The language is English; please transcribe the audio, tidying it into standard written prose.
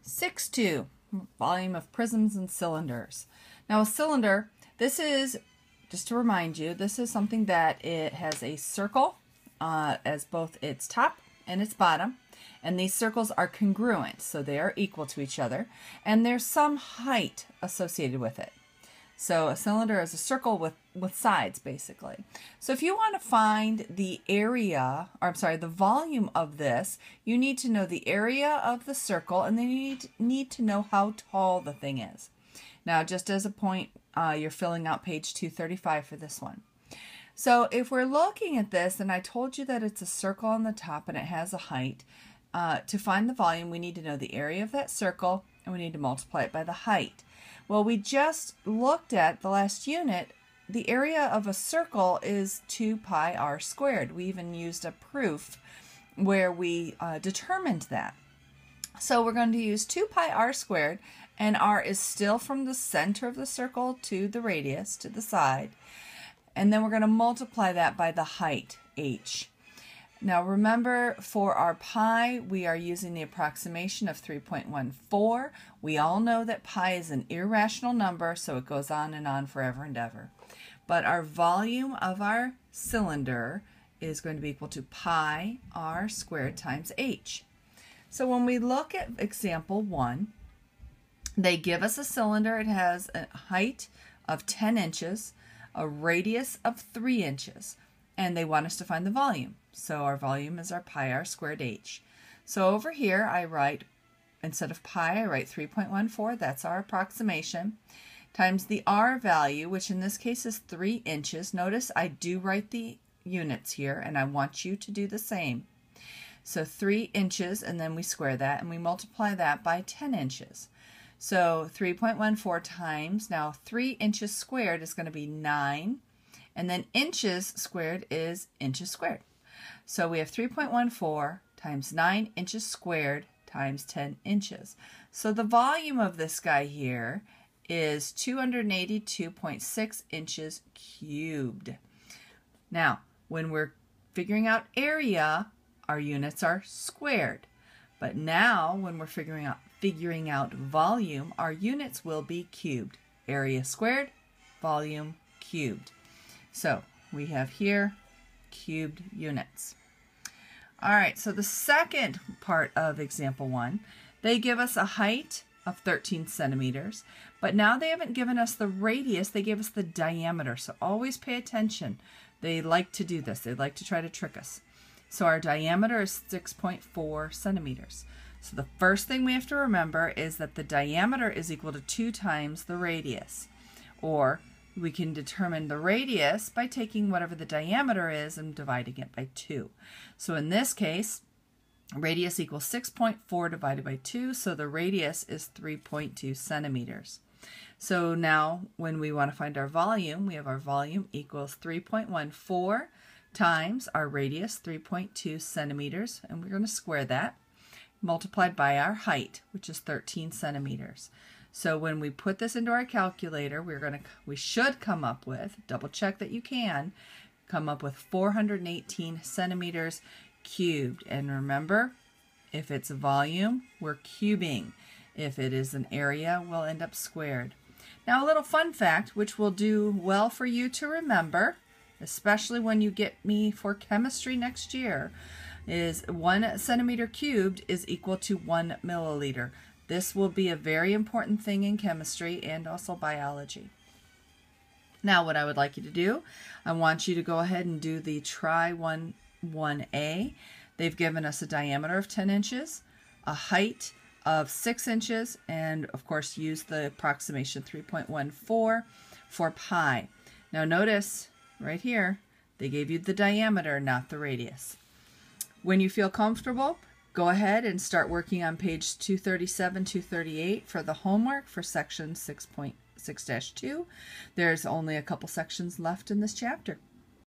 6.2, volume of prisms and cylinders. Now a cylinder, this is, just to remind you, this is something that it has a circle as both its top and its bottom, and these circles are congruent, so they are equal to each other, and there's some height associated with it. So a cylinder is a circle with sides, basically. So if you want to find the area, or I'm sorry, the volume of this, you need to know the area of the circle, and then you need to know how tall the thing is. Now, just as a point, you're filling out page 235 for this one. So if we're looking at this, and I told you that it's a circle on the top and it has a height, to find the volume, we need to know the area of that circle, and we need to multiply it by the height. Well, we just looked at the last unit. The area of a circle is 2 pi r squared. We even used a proof where we determined that. So we're going to use 2 pi r squared, and r is still from the center of the circle to the radius, to the side. And then we're going to multiply that by the height, h. Now remember, for our pi, we are using the approximation of 3.14. We all know that pi is an irrational number, so it goes on forever and ever. But our volume of our cylinder is going to be equal to pi r squared times h. So when we look at example 1, they give us a cylinder. It has a height of 10 inches, a radius of 3 inches, and they want us to find the volume. So our volume is our pi r squared h. So over here I write, instead of pi, I write 3.14, that's our approximation, times the r value, which in this case is 3 inches. Notice I do write the units here, and I want you to do the same. So 3 inches, and then we square that, and we multiply that by 10 inches. So 3.14 times, now 3 inches squared is going to be 9, and then inches squared is inches squared. So we have 3.14 times 9 inches squared times 10 inches. So the volume of this guy here is 282.6 inches cubed. Now, when we're figuring out area, our units are squared. But now, when we're figuring out volume, our units will be cubed. Area squared, volume cubed. So we have here cubed units. All right, so the second part of example 1, they give us a height of 13 centimeters, but now they haven't given us the radius, they gave us the diameter. So always pay attention. They like to do this. They like to try to trick us. So our diameter is 6.4 centimeters. So the first thing we have to remember is that the diameter is equal to 2 times the radius. Or we can determine the radius by taking whatever the diameter is and dividing it by 2. So in this case, radius equals 6.4 divided by 2, so the radius is 3.2 centimeters. So now when we want to find our volume, we have our volume equals 3.14 times our radius, 3.2 centimeters, and we're going to square that, multiplied by our height, which is 13 centimeters. So when we put this into our calculator, we should come up with, double check that you can, come up with 418 centimeters cubed. And remember, if it's a volume, we're cubing. If it is an area, we'll end up squared. Now a little fun fact, which will do well for you to remember, especially when you get me for chemistry next year, is 1 centimeter cubed is equal to 1 milliliter. This will be a very important thing in chemistry and also biology. Now what I would like you to do, I want you to go ahead and do the try 1A. They've given us a diameter of 10 inches, a height of 6 inches, and of course use the approximation 3.14 for pi. Now notice right here, they gave you the diameter, not the radius. When you feel comfortable, go ahead and start working on page 237, 238 for the homework for section 6.6-2. There's only a couple sections left in this chapter.